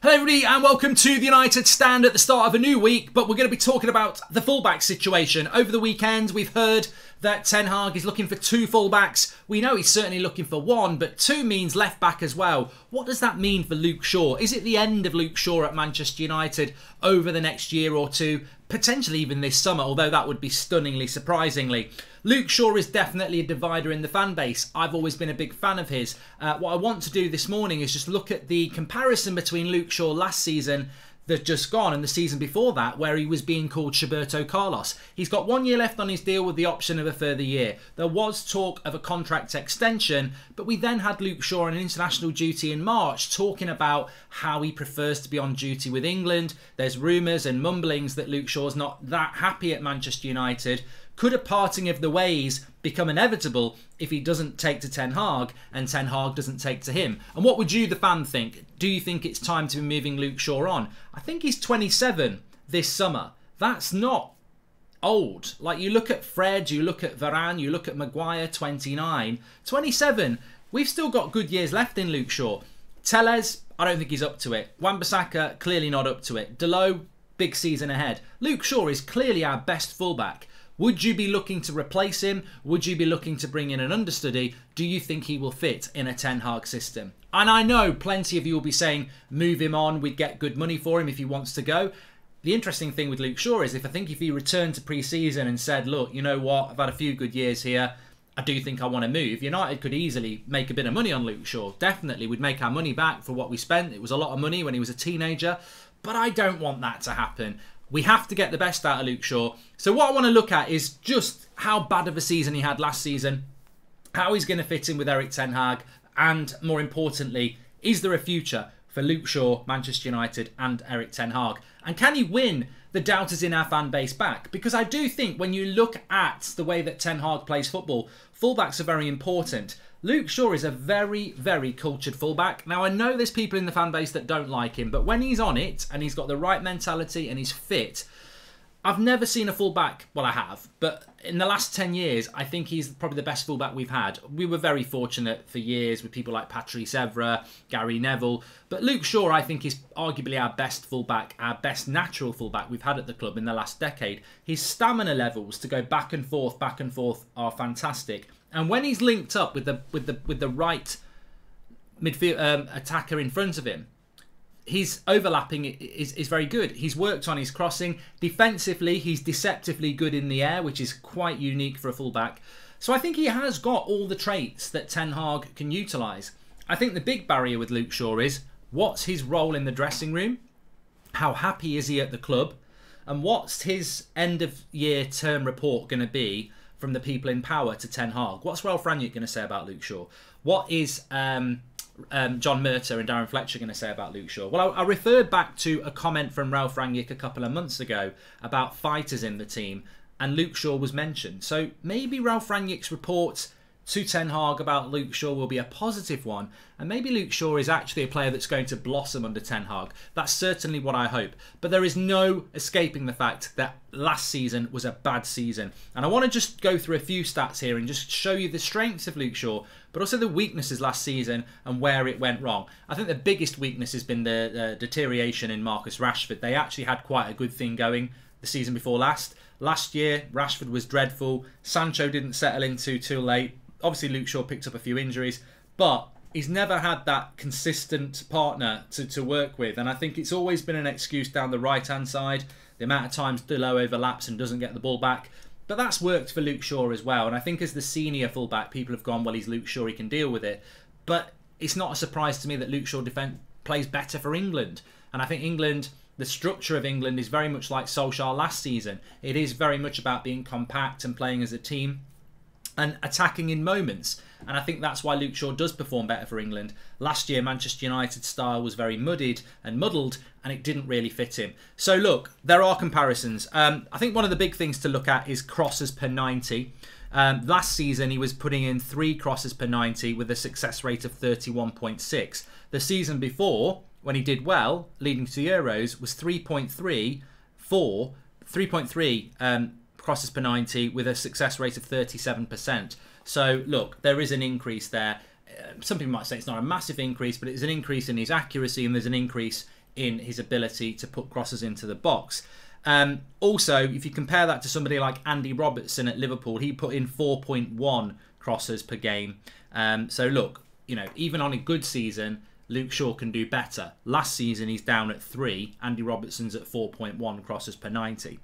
Hello everybody and welcome to the United Stand at the start of a new week, but we're going to be talking about the fullback situation. Over the weekend we've heard that Ten Hag is looking for two fullbacks. We know he's certainly looking for one, but two means left back as well. What does that mean for Luke Shaw? Is it the end of Luke Shaw at Manchester United over the next year or two? Potentially even this summer, although that would be stunningly surprisingly. Luke Shaw is definitely a divider in the fan base. I've always been a big fan of his. What I want to do this morning is just look at the comparison between Luke Shaw last season that's just gone and the season before that, where he was being called Roberto Carlos. He's got 1 year left on his deal with the option of a further year. There was talk of a contract extension, but we then had Luke Shaw on international duty in March talking about how he prefers to be on duty with England. There's rumours and mumblings that Luke Shaw's not that happy at Manchester United. Could a parting of the ways become inevitable if he doesn't take to Ten Hag and Ten Hag doesn't take to him? And what would you, the fan, think? Do you think it's time to be moving Luke Shaw on? I think he's 27 this summer. That's not old. Like, you look at Fred, you look at Varane, you look at Maguire, 29. 27, we've still got good years left in Luke Shaw. Telles, I don't think he's up to it. Wan-Bissaka, clearly not up to it. Delot, big season ahead. Luke Shaw is clearly our best fullback. Would you be looking to replace him? Would you be looking to bring in an understudy? Do you think he will fit in a Ten Hag system? And I know plenty of you will be saying, move him on, we'd get good money for him if he wants to go. The interesting thing with Luke Shaw is I think if he returned to pre-season and said, look, you know what, I've had a few good years here, I do think I want to move. United could easily make a bit of money on Luke Shaw. Definitely, we'd make our money back for what we spent. It was a lot of money when he was a teenager, but I don't want that to happen. We have to get the best out of Luke Shaw. So what I want to look at is just how bad of a season he had last season, how he's going to fit in with Erik Ten Hag, and more importantly, is there a future for Luke Shaw, Manchester United and Erik Ten Hag? And can he win the doubters in our fan base back? Because I do think when you look at the way that Ten Hag plays football, fullbacks are very important. Luke Shaw is a very, very cultured fullback. Now, I know there's people in the fan base that don't like him, but when he's on it and he's got the right mentality and he's fit, I've never seen a fullback, well, I have, but in the last 10 years, I think he's probably the best fullback we've had. We were very fortunate for years with people like Patrice Evra, Gary Neville, but Luke Shaw, I think, is arguably our best fullback, our best natural fullback we've had at the club in the last decade. His stamina levels to go back and forth are fantastic. And when he's linked up with the right midfield attacker in front of him, his overlapping is very good. He's worked on his crossing. Defensively, he's deceptively good in the air, which is quite unique for a fullback. So I think he has got all the traits that Ten Hag can utilise. I think the big barrier with Luke Shaw is, what's his role in the dressing room? How happy is he at the club? And what's his end-of-year term report going to be from the people in power to Ten Hag? What's Ralph Rangnick going to say about Luke Shaw? What is John Murtough and Darren Fletcher going to say about Luke Shaw? Well, I referred back to a comment from Ralph Rangnick a couple of months ago about fighters in the team, and Luke Shaw was mentioned. So maybe Ralph Rangnick's report to Ten Hag about Luke Shaw will be a positive one, and maybe Luke Shaw is actually a player that's going to blossom under Ten Hag. That's certainly what I hope. But there is no escaping the fact that last season was a bad season. And I want to just go through a few stats here and just show you the strengths of Luke Shaw, but also the weaknesses last season and where it went wrong. I think the biggest weakness has been the deterioration in Marcus Rashford. They actually had quite a good thing going the season before last. Last year, Rashford was dreadful. Sancho didn't settle into too late. Obviously, Luke Shaw picked up a few injuries, but he's never had that consistent partner to work with. And I think it's always been an excuse down the right-hand side. The amount of times Delot overlaps and doesn't get the ball back. But that's worked for Luke Shaw as well. And I think as the senior fullback, people have gone, well, he's Luke Shaw, he can deal with it. But it's not a surprise to me that Luke Shaw plays better for England. And I think England, the structure of England is very much like Solskjaer last season. It is very much about being compact and playing as a team and attacking in moments. And I think that's why Luke Shaw does perform better for England. Last year, Manchester United's style was very muddied and muddled, and it didn't really fit him. So look, there are comparisons. I think one of the big things to look at is crosses per 90. Last season, he was putting in 3 crosses per 90 with a success rate of 31.6. The season before, when he did well, leading to the Euros, was 3.3 crosses per 90 with a success rate of 37%. So look, there is an increase there. Some people might say it's not a massive increase, but it's an increase in his accuracy and there's an increase in his ability to put crosses into the box. Also, if you compare that to somebody like Andy Robertson at Liverpool, he put in 4.1 crosses per game. So look, even on a good season, Luke Shaw can do better. Last season, he's down at 3. Andy Robertson's at 4.1 crosses per 90.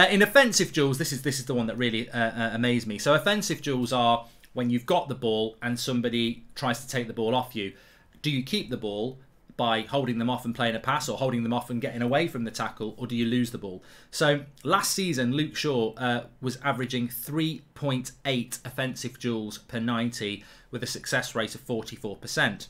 In offensive duels, this is the one that really amazed me. So offensive duels are when you've got the ball and somebody tries to take the ball off you. Do you keep the ball by holding them off and playing a pass, or holding them off and getting away from the tackle, or do you lose the ball? So last season, Luke Shaw was averaging 3.8 offensive duels per 90 with a success rate of 44%.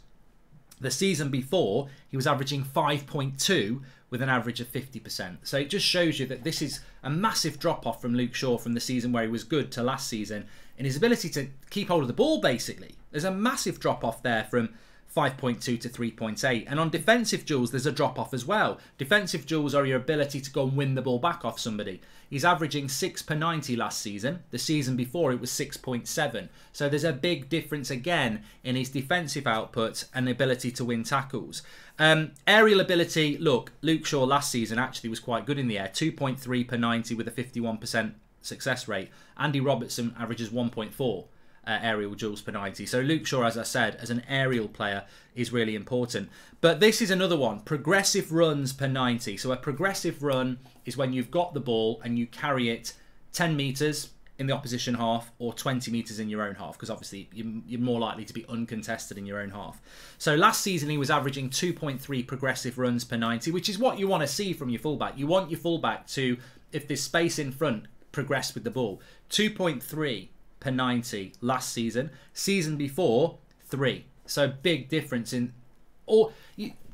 The season before, he was averaging 5.2 with an average of 50%. So it just shows you that this is a massive drop-off from Luke Shaw from the season where he was good to last season in his ability to keep hold of the ball, basically. There's a massive drop-off there from 5.2 to 3.8. And on defensive duels, there's a drop-off as well. Defensive duels are your ability to go and win the ball back off somebody. He's averaging 6 per 90 last season. The season before, it was 6.7. So there's a big difference again in his defensive output and ability to win tackles. Aerial ability, look, Luke Shaw last season actually was quite good in the air. 2.3 per 90 with a 51% success rate. Andy Robertson averages 1.4. Aerial duels per 90. So Luke Shaw, as I said, as an aerial player is really important. But this is another one, progressive runs per 90. So a progressive run is when you've got the ball and you carry it 10 metres in the opposition half or 20 metres in your own half, because obviously you're more likely to be uncontested in your own half. So last season he was averaging 2.3 progressive runs per 90, which is what you want to see from your fullback. You want your fullback to, if there's space in front, progress with the ball. 2.3 per 90 last season. Season before, 3. So big difference in...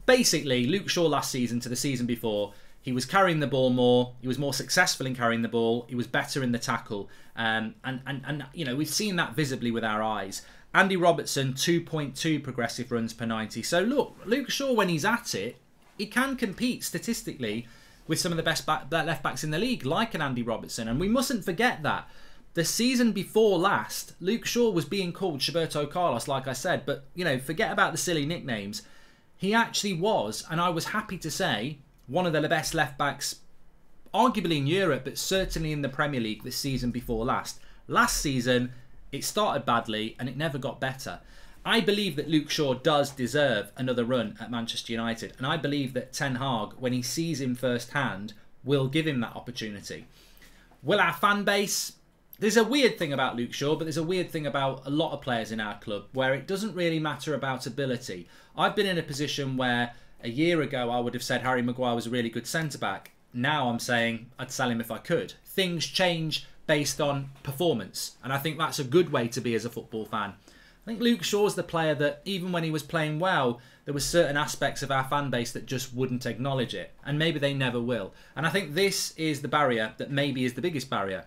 Basically, Luke Shaw last season to the season before, he was carrying the ball more, he was more successful in carrying the ball, he was better in the tackle, and we've seen that visibly with our eyes. Andy Robertson, 2.2 progressive runs per 90. So look, Luke Shaw, when he's at it, he can compete statistically with some of the best left backs in the league, like an Andy Robertson, and we mustn't forget that. The season before last, Luke Shaw was being called Roberto Carlos, like I said, but, forget about the silly nicknames. He actually was, and I was happy to say, one of the best left-backs, arguably in Europe, but certainly in the Premier League this season before last. Last season, it started badly, and it never got better. I believe that Luke Shaw does deserve another run at Manchester United, and I believe that Ten Hag, when he sees him firsthand, will give him that opportunity. Will our fan base... There's a weird thing about Luke Shaw, but there's a weird thing about a lot of players in our club where it doesn't really matter about ability. I've been in a position where a year ago I would have said Harry Maguire was a really good centre-back. Now I'm saying I'd sell him if I could. Things change based on performance, and I think that's a good way to be as a football fan. I think Luke Shaw's the player that, even when he was playing well, there were certain aspects of our fan base that just wouldn't acknowledge it, and maybe they never will. And I think this is the barrier that maybe is the biggest barrier.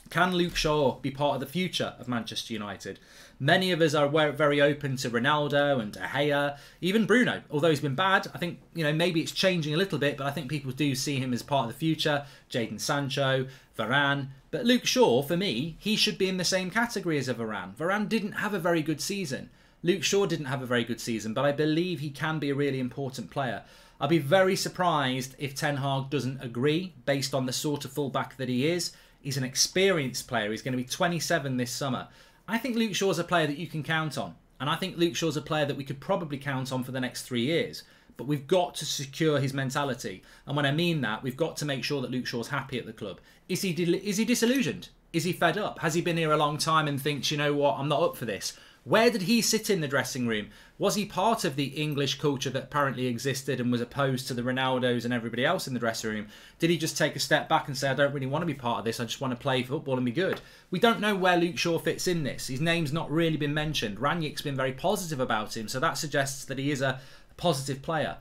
Can Luke Shaw be part of the future of Manchester United? Many of us are very open to Ronaldo and De Gea, even Bruno. Although he's been bad, I think maybe it's changing a little bit, but I think people do see him as part of the future. Jadon Sancho, Varane. But Luke Shaw, for me, he should be in the same category as a Varane. Varane didn't have a very good season. Luke Shaw didn't have a very good season, but I believe he can be a really important player. I'll be very surprised if Ten Hag doesn't agree, based on the sort of fullback that he is. He's an experienced player. He's going to be 27 this summer. I think Luke Shaw's a player that you can count on. And I think Luke Shaw's a player that we could probably count on for the next 3 years. But we've got to secure his mentality. And when I mean that, we've got to make sure that Luke Shaw's happy at the club. Is he disillusioned? Is he fed up? Has he been here a long time and thinks, you know what, I'm not up for this? Where did he sit in the dressing room? Was he part of the English culture that apparently existed and was opposed to the Ronaldos and everybody else in the dressing room? Did he just take a step back and say, I don't really want to be part of this, I just want to play football and be good? We don't know where Luke Shaw fits in this. His name's not really been mentioned. Ranić's been very positive about him, so that suggests that he is a positive player.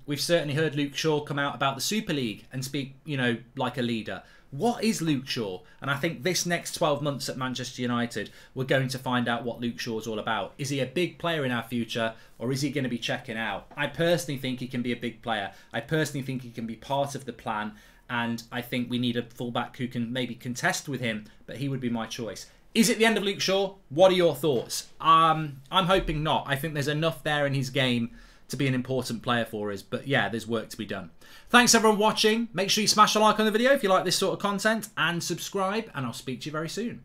We've certainly heard Luke Shaw come out about the Super League and speak, like a leader. What is Luke Shaw? And I think this next 12 months at Manchester United, we're going to find out what Luke Shaw's all about. Is he a big player in our future, or is he going to be checking out? I personally think he can be a big player. I personally think he can be part of the plan, and I think we need a fullback who can maybe contest with him, but he would be my choice. Is it the end of Luke Shaw? What are your thoughts? I'm hoping not. I think there's enough there in his game to be an important player for us. But yeah, there's work to be done. Thanks everyone watching. Make sure you smash a like on the video if you like this sort of content, and subscribe, and I'll speak to you very soon.